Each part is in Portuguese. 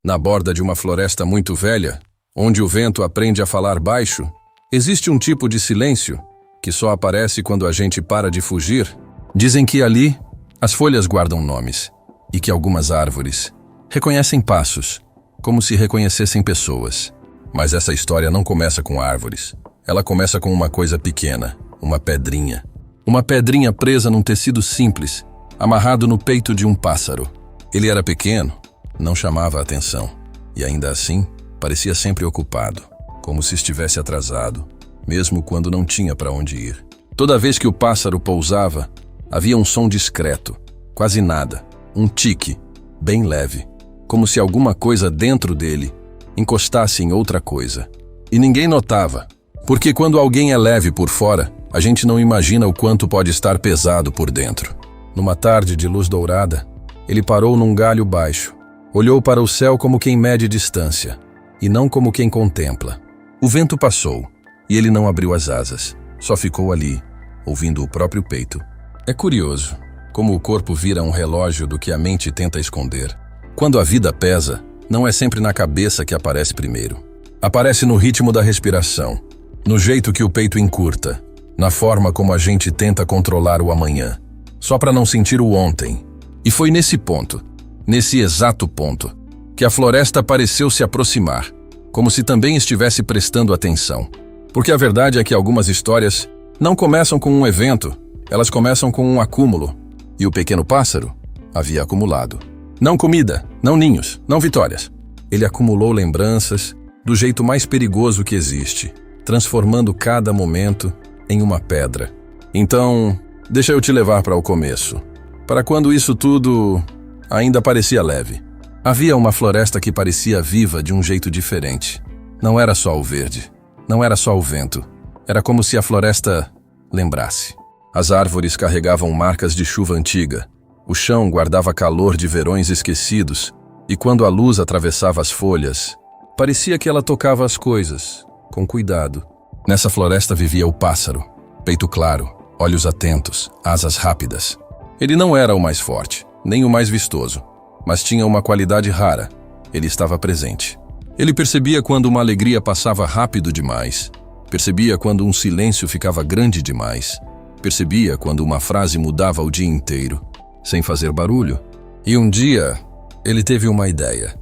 Na borda de uma floresta muito velha, onde o vento aprende a falar baixo, existe um tipo de silêncio que só aparece quando a gente para de fugir. Dizem que ali as folhas guardam nomes e que algumas árvores reconhecem passos, como se reconhecessem pessoas. Mas essa história não começa com árvores. Ela começa com uma coisa pequena, uma pedrinha. Uma pedrinha presa num tecido simples, amarrado no peito de um pássaro. Ele era pequeno, não chamava a atenção, e ainda assim parecia sempre ocupado, como se estivesse atrasado, mesmo quando não tinha para onde ir. Toda vez que o pássaro pousava, havia um som discreto, quase nada, um tique, bem leve, como se alguma coisa dentro dele encostasse em outra coisa. E ninguém notava, porque quando alguém é leve por fora, a gente não imagina o quanto pode estar pesado por dentro. Numa tarde de luz dourada, ele parou num galho baixo, olhou para o céu como quem mede distância, e não como quem contempla. O vento passou, e ele não abriu as asas, só ficou ali, ouvindo o próprio peito. É curioso como o corpo vira um relógio do que a mente tenta esconder. Quando a vida pesa, não é sempre na cabeça que aparece primeiro. Aparece no ritmo da respiração, no jeito que o peito encurta, na forma como a gente tenta controlar o amanhã, só para não sentir o ontem. E foi nesse ponto, nesse exato ponto, que a floresta pareceu se aproximar, como se também estivesse prestando atenção. Porque a verdade é que algumas histórias não começam com um evento, elas começam com um acúmulo. E o pequeno pássaro havia acumulado. Não comida, não ninhos, não vitórias. Ele acumulou lembranças do jeito mais perigoso que existe, transformando cada momento em uma pedra. Então, deixa eu te levar para o começo, para quando isso tudo ainda parecia leve. Havia uma floresta que parecia viva de um jeito diferente. Não era só o verde, não era só o vento. Era como se a floresta lembrasse. As árvores carregavam marcas de chuva antiga. O chão guardava calor de verões esquecidos. E quando a luz atravessava as folhas, parecia que ela tocava as coisas, com cuidado. Nessa floresta vivia o pássaro. Peito claro, olhos atentos, asas rápidas. Ele não era o mais forte, nem o mais vistoso, mas tinha uma qualidade rara. Ele estava presente. Ele percebia quando uma alegria passava rápido demais. Percebia quando um silêncio ficava grande demais. Percebia quando uma frase mudava o dia inteiro, sem fazer barulho. E um dia, ele teve uma ideia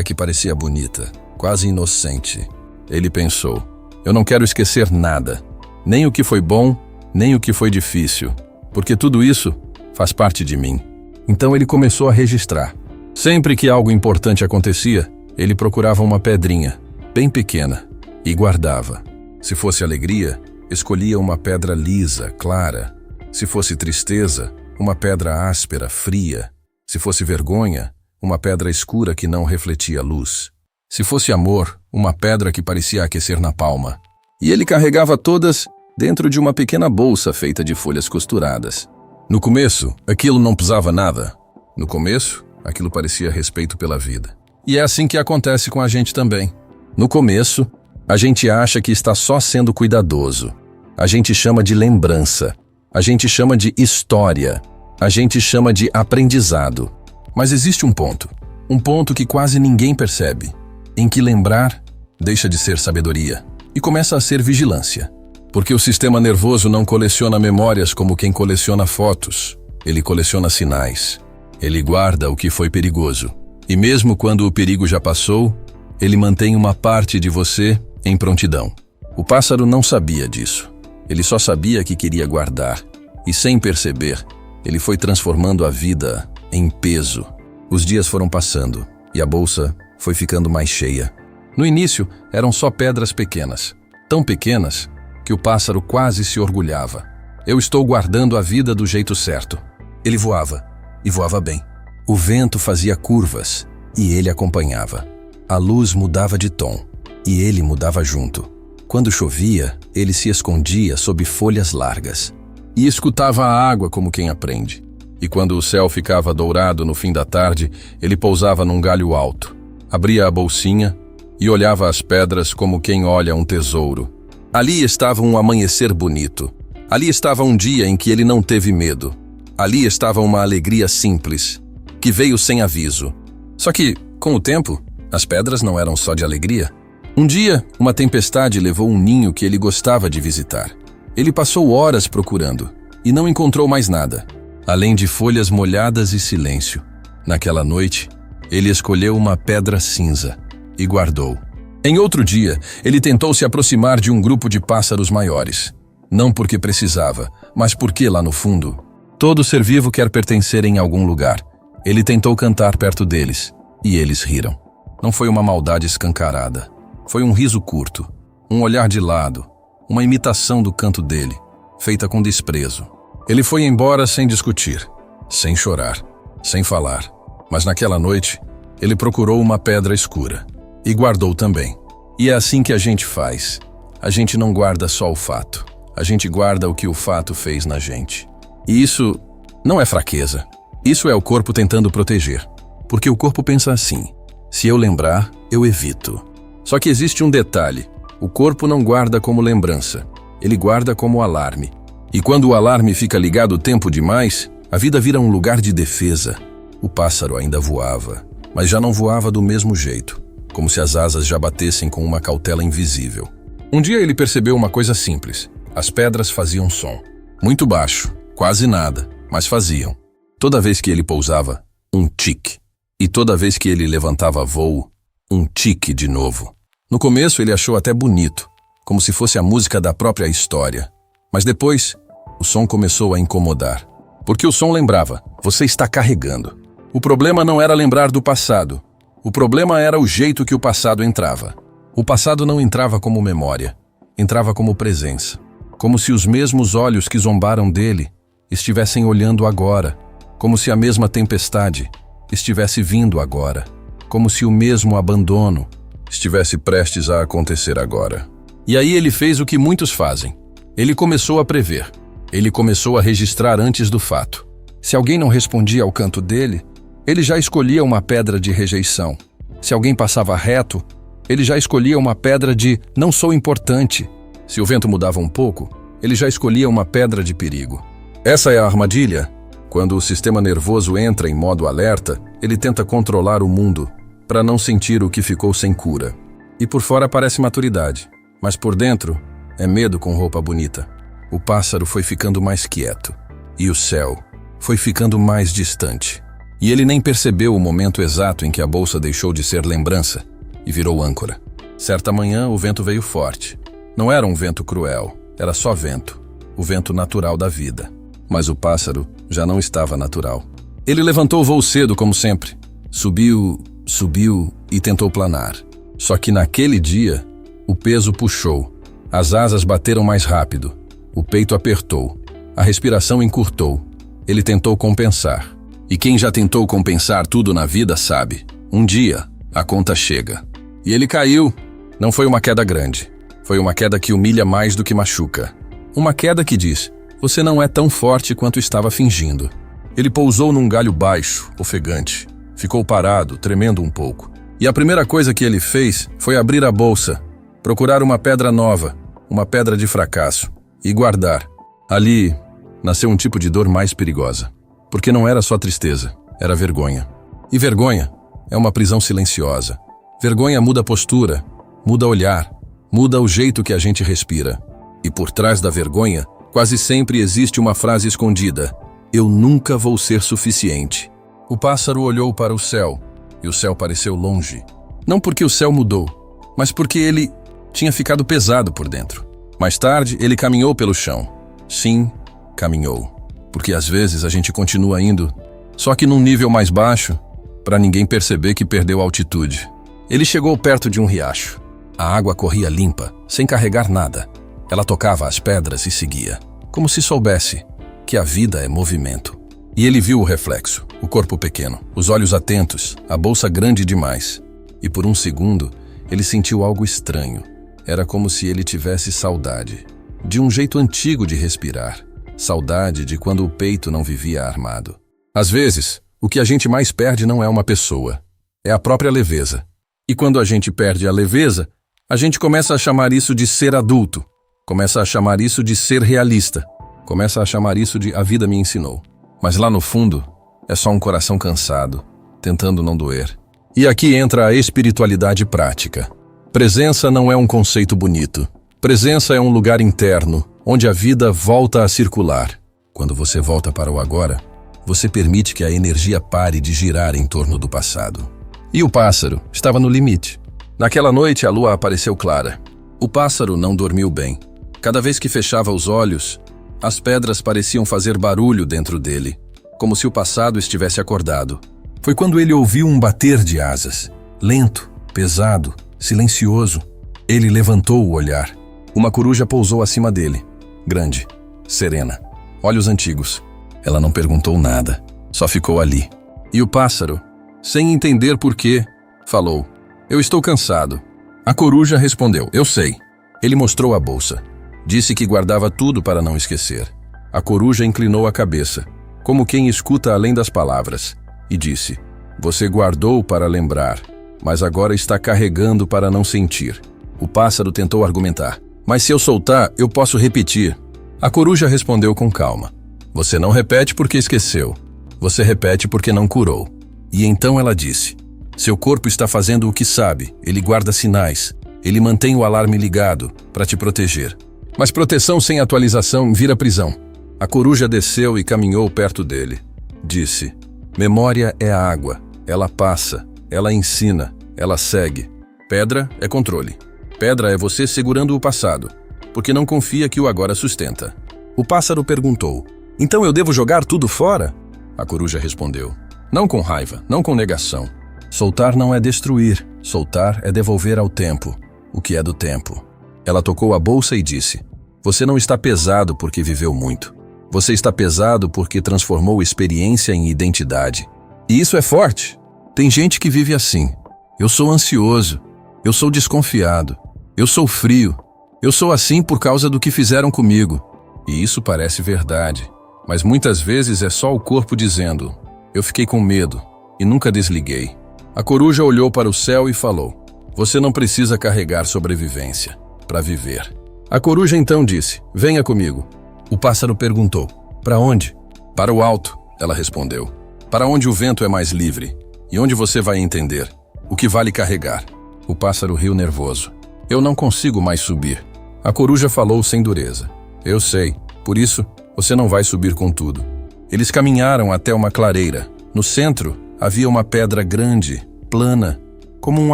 que parecia bonita, quase inocente. Ele pensou: eu não quero esquecer nada, nem o que foi bom, nem o que foi difícil, porque tudo isso faz parte de mim. Então ele começou a registrar. Sempre que algo importante acontecia, ele procurava uma pedrinha, bem pequena, e guardava. Se fosse alegria, escolhia uma pedra lisa, clara. Se fosse tristeza, uma pedra áspera, fria. Se fosse vergonha, uma pedra escura que não refletia luz. Se fosse amor, uma pedra que parecia aquecer na palma. E ele carregava todas dentro de uma pequena bolsa feita de folhas costuradas. No começo, aquilo não pesava nada. No começo, aquilo parecia respeito pela vida. E é assim que acontece com a gente também. No começo, a gente acha que está só sendo cuidadoso. A gente chama de lembrança. A gente chama de história. A gente chama de aprendizado. Mas existe um ponto que quase ninguém percebe, em que lembrar deixa de ser sabedoria e começa a ser vigilância. Porque o sistema nervoso não coleciona memórias como quem coleciona fotos. Ele coleciona sinais. Ele guarda o que foi perigoso. E mesmo quando o perigo já passou, ele mantém uma parte de você em prontidão. O pássaro não sabia disso. Ele só sabia que queria guardar. E sem perceber, ele foi transformando a vida em peso. Os dias foram passando e a bolsa foi ficando mais cheia. No início, eram só pedras pequenas. Tão pequenas que o pássaro quase se orgulhava. Eu estou guardando a vida do jeito certo. Ele voava, e voava bem. O vento fazia curvas, e ele acompanhava. A luz mudava de tom, e ele mudava junto. Quando chovia, ele se escondia sob folhas largas. E escutava a água como quem aprende. E quando o céu ficava dourado no fim da tarde, ele pousava num galho alto, abria a bolsinha e olhava as pedras como quem olha um tesouro. Ali estava um amanhecer bonito. Ali estava um dia em que ele não teve medo. Ali estava uma alegria simples, que veio sem aviso. Só que, Com o tempo, as pedras não eram só de alegria. Um dia, uma tempestade levou um ninho que ele gostava de visitar. Ele passou horas procurando e não encontrou mais nada, além de folhas molhadas e silêncio. Naquela noite, ele escolheu uma pedra cinza e guardou. Em outro dia, ele tentou se aproximar de um grupo de pássaros maiores. Não porque precisava, mas porque, lá no fundo, todo ser vivo quer pertencer em algum lugar. Ele tentou cantar perto deles, e eles riram. Não foi uma maldade escancarada. Foi um riso curto, um olhar de lado, uma imitação do canto dele, feita com desprezo. Ele foi embora sem discutir, sem chorar, sem falar. Mas naquela noite, ele procurou uma pedra escura e guardou também. E é assim que a gente faz. A gente não guarda só o fato. A gente guarda o que o fato fez na gente. E isso não é fraqueza. Isso é o corpo tentando proteger. Porque o corpo pensa assim: se eu lembrar, eu evito. Só que existe um detalhe. O corpo não guarda como lembrança. Ele guarda como alarme. E quando o alarme fica ligado tempo demais, a vida vira um lugar de defesa. O pássaro ainda voava, mas já não voava do mesmo jeito, como se as asas já batessem com uma cautela invisível. Um dia ele percebeu uma coisa simples. As pedras faziam som. Muito baixo, quase nada, mas faziam. Toda vez que ele pousava, um tique. E toda vez que ele levantava voo, um tique de novo. No começo ele achou até bonito, como se fosse a música da própria história. Mas depois, o som começou a incomodar. Porque o som lembrava: você está carregando. O problema não era lembrar do passado. O problema era o jeito que o passado entrava. O passado não entrava como memória. Entrava como presença. Como se os mesmos olhos que zombaram dele estivessem olhando agora. Como se a mesma tempestade estivesse vindo agora. Como se o mesmo abandono estivesse prestes a acontecer agora. E aí ele fez o que muitos fazem. Ele começou a prever. Ele começou a registrar antes do fato. Se alguém não respondia ao canto dele, ele já escolhia uma pedra de rejeição. Se alguém passava reto, ele já escolhia uma pedra de não sou importante. Se o vento mudava um pouco, ele já escolhia uma pedra de perigo. Essa é a armadilha. Quando o sistema nervoso entra em modo alerta, ele tenta controlar o mundo para não sentir o que ficou sem cura. E por fora parece maturidade, mas por dentro é medo com roupa bonita. O pássaro foi ficando mais quieto e o céu foi ficando mais distante. E ele nem percebeu o momento exato em que a bolsa deixou de ser lembrança e virou âncora. Certa manhã o vento veio forte. Não era um vento cruel, era só vento, o vento natural da vida. Mas o pássaro já não estava natural. Ele levantou o voo cedo, como sempre. Subiu e tentou planar. Só que naquele dia, o peso puxou. As asas bateram mais rápido. O peito apertou. A respiração encurtou. Ele tentou compensar. E quem já tentou compensar tudo na vida sabe. Um dia, a conta chega. E ele caiu. Não foi uma queda grande. Foi uma queda que humilha mais do que machuca. Uma queda que diz: você não é tão forte quanto estava fingindo. Ele pousou num galho baixo, ofegante. Ficou parado, tremendo um pouco. E a primeira coisa que ele fez foi abrir a bolsa, procurar uma pedra nova, uma pedra de fracasso, e guardar. Ali nasceu um tipo de dor mais perigosa. Porque não era só tristeza, era vergonha. E vergonha é uma prisão silenciosa. Vergonha muda a postura, muda o olhar, muda o jeito que a gente respira. E por trás da vergonha, quase sempre existe uma frase escondida: eu nunca vou ser suficiente. O pássaro olhou para o céu, e o céu pareceu longe. Não porque o céu mudou, mas porque ele tinha ficado pesado por dentro. Mais tarde, ele caminhou pelo chão. Sim, caminhou. Porque às vezes a gente continua indo, só que num nível mais baixo, para ninguém perceber que perdeu altitude. Ele chegou perto de um riacho. A água corria limpa, sem carregar nada. Ela tocava as pedras e seguia, como se soubesse que a vida é movimento. E ele viu o reflexo, o corpo pequeno, os olhos atentos, a bolsa grande demais. E por um segundo, ele sentiu algo estranho. Era como se ele tivesse saudade, de um jeito antigo de respirar. Saudade de quando o peito não vivia armado. Às vezes, o que a gente mais perde não é uma pessoa, é a própria leveza. E quando a gente perde a leveza, a gente começa a chamar isso de ser adulto, começa a chamar isso de ser realista, começa a chamar isso de a vida me ensinou. Mas lá no fundo, é só um coração cansado, tentando não doer. E aqui entra a espiritualidade prática. Presença não é um conceito bonito. Presença é um lugar interno, onde a vida volta a circular. Quando você volta para o agora, você permite que a energia pare de girar em torno do passado. E o pássaro estava no limite. Naquela noite, a lua apareceu clara. O pássaro não dormiu bem. Cada vez que fechava os olhos, as pedras pareciam fazer barulho dentro dele, como se o passado estivesse acordado. Foi quando ele ouviu um bater de asas, lento, pesado, silencioso. Ele levantou o olhar. Uma coruja pousou acima dele, grande, serena, olhos antigos. Ela não perguntou nada, só ficou ali. E o pássaro, sem entender por quê, falou: "Eu estou cansado." A coruja respondeu: "Eu sei." Ele mostrou a bolsa. Disse que guardava tudo para não esquecer. A coruja inclinou a cabeça, como quem escuta além das palavras, e disse: "Você guardou para lembrar, mas agora está carregando para não sentir." O pássaro tentou argumentar: "Mas se eu soltar, eu posso repetir." A coruja respondeu com calma: "Você não repete porque esqueceu. Você repete porque não curou." E então ela disse: "Seu corpo está fazendo o que sabe, ele guarda sinais, ele mantém o alarme ligado para te proteger. Mas proteção sem atualização vira prisão." A coruja desceu e caminhou perto dele. Disse: "Memória é água, ela passa, ela ensina, ela segue. Pedra é controle. Pedra é você segurando o passado, porque não confia que o agora sustenta." O pássaro perguntou: "Então eu devo jogar tudo fora?" A coruja respondeu: "Não com raiva, não com negação. Soltar não é destruir, soltar é devolver ao tempo o que é do tempo." Ela tocou a bolsa e disse: "Você não está pesado porque viveu muito. Você está pesado porque transformou experiência em identidade. E isso é forte. Tem gente que vive assim. Eu sou ansioso. Eu sou desconfiado. Eu sou frio. Eu sou assim por causa do que fizeram comigo." E isso parece verdade, mas muitas vezes é só o corpo dizendo: "Eu fiquei com medo e nunca desliguei." A coruja olhou para o céu e falou: "Você não precisa carregar sobrevivência para viver." A coruja então disse: "Venha comigo." O pássaro perguntou: "Para onde?" "Para o alto," ela respondeu. "Para onde o vento é mais livre e onde você vai entender o que vale carregar." O pássaro riu nervoso: "Eu não consigo mais subir." A coruja falou sem dureza: "Eu sei, por isso você não vai subir com tudo." Eles caminharam até uma clareira. No centro havia uma pedra grande, plana, como um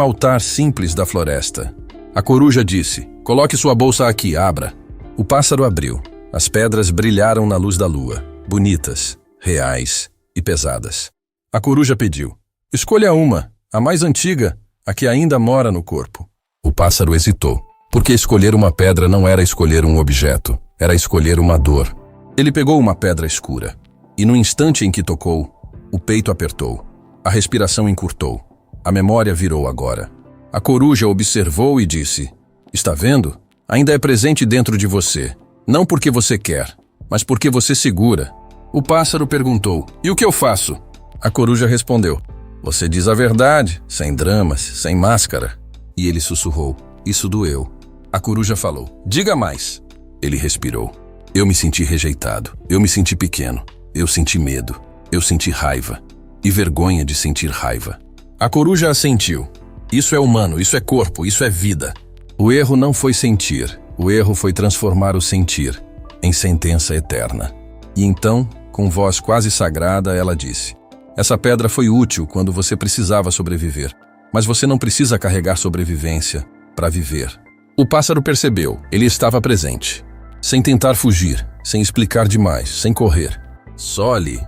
altar simples da floresta. A coruja disse: "Coloque sua bolsa aqui, abra." O pássaro abriu. As pedras brilharam na luz da lua, bonitas, reais e pesadas. A coruja pediu: "Escolha uma, a mais antiga, a que ainda mora no corpo." O pássaro hesitou, porque escolher uma pedra não era escolher um objeto, era escolher uma dor. Ele pegou uma pedra escura, e no instante em que tocou, o peito apertou, a respiração encurtou, a memória virou agora. A coruja observou e disse: "Está vendo? Ainda é presente dentro de você, não porque você quer, mas porque você segura." O pássaro perguntou: "E o que eu faço?" A coruja respondeu: "Você diz a verdade, sem dramas, sem máscara." E ele sussurrou: "Isso doeu." A coruja falou: "Diga mais." Ele respirou: "Eu me senti rejeitado, eu me senti pequeno, eu senti medo, eu senti raiva, e vergonha de sentir raiva." A coruja assentiu: "Isso é humano, isso é corpo, isso é vida." O erro não foi sentir, o erro foi transformar o sentir em sentença eterna. E então, com voz quase sagrada, ela disse: "Essa pedra foi útil quando você precisava sobreviver, mas você não precisa carregar sobrevivência para viver." O pássaro percebeu, ele estava presente, sem tentar fugir, sem explicar demais, sem correr. "Só ali."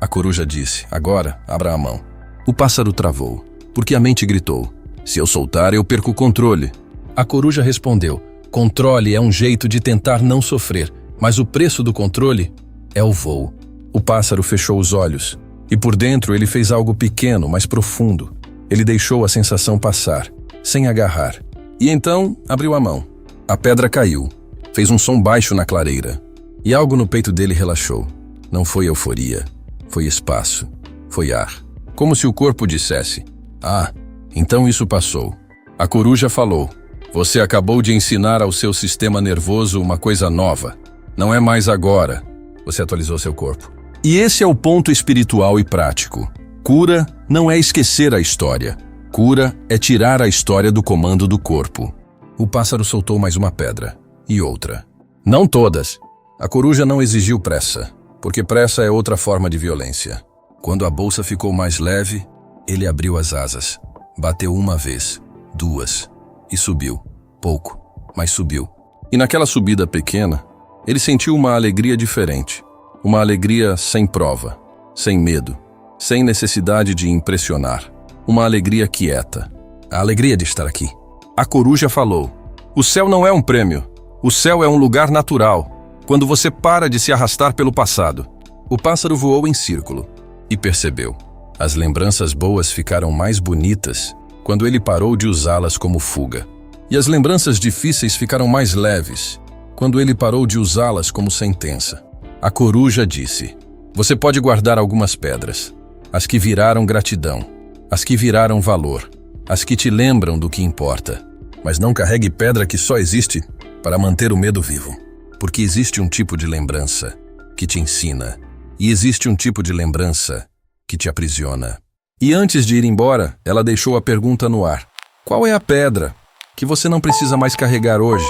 A coruja disse: "Agora, abra a mão." O pássaro travou, porque a mente gritou: "Se eu soltar, eu perco o controle." A coruja respondeu: "Controle é um jeito de tentar não sofrer, mas o preço do controle é o voo." O pássaro fechou os olhos, e por dentro ele fez algo pequeno, mas profundo. Ele deixou a sensação passar, sem agarrar. E então abriu a mão. A pedra caiu, fez um som baixo na clareira, e algo no peito dele relaxou. Não foi euforia, foi espaço, foi ar. Como se o corpo dissesse: "Ah, então isso passou." A coruja falou: "Você acabou de ensinar ao seu sistema nervoso uma coisa nova. Não é mais agora." Você atualizou seu corpo. E esse é o ponto espiritual e prático. Cura não é esquecer a história. Cura é tirar a história do comando do corpo. O pássaro soltou mais uma pedra. E outra. Não todas. A coruja não exigiu pressa, porque pressa é outra forma de violência. Quando a bolsa ficou mais leve, ele abriu as asas. Bateu uma vez, duas, e subiu. Pouco, mas subiu. E naquela subida pequena, ele sentiu uma alegria diferente. Uma alegria sem prova, sem medo, sem necessidade de impressionar. Uma alegria quieta. A alegria de estar aqui. A coruja falou: o céu não é um prêmio. O céu é um lugar natural, quando você para de se arrastar pelo passado. O pássaro voou em círculo e percebeu. As lembranças boas ficaram mais bonitas quando ele parou de usá-las como fuga. E as lembranças difíceis ficaram mais leves quando ele parou de usá-las como sentença. A coruja disse: você pode guardar algumas pedras, as que viraram gratidão, as que viraram valor, as que te lembram do que importa. Mas não carregue pedra que só existe para manter o medo vivo. Porque existe um tipo de lembrança que te ensina, e existe um tipo de lembrança que te aprisiona. E antes de ir embora, ela deixou a pergunta no ar: qual é a pedra que você não precisa mais carregar hoje?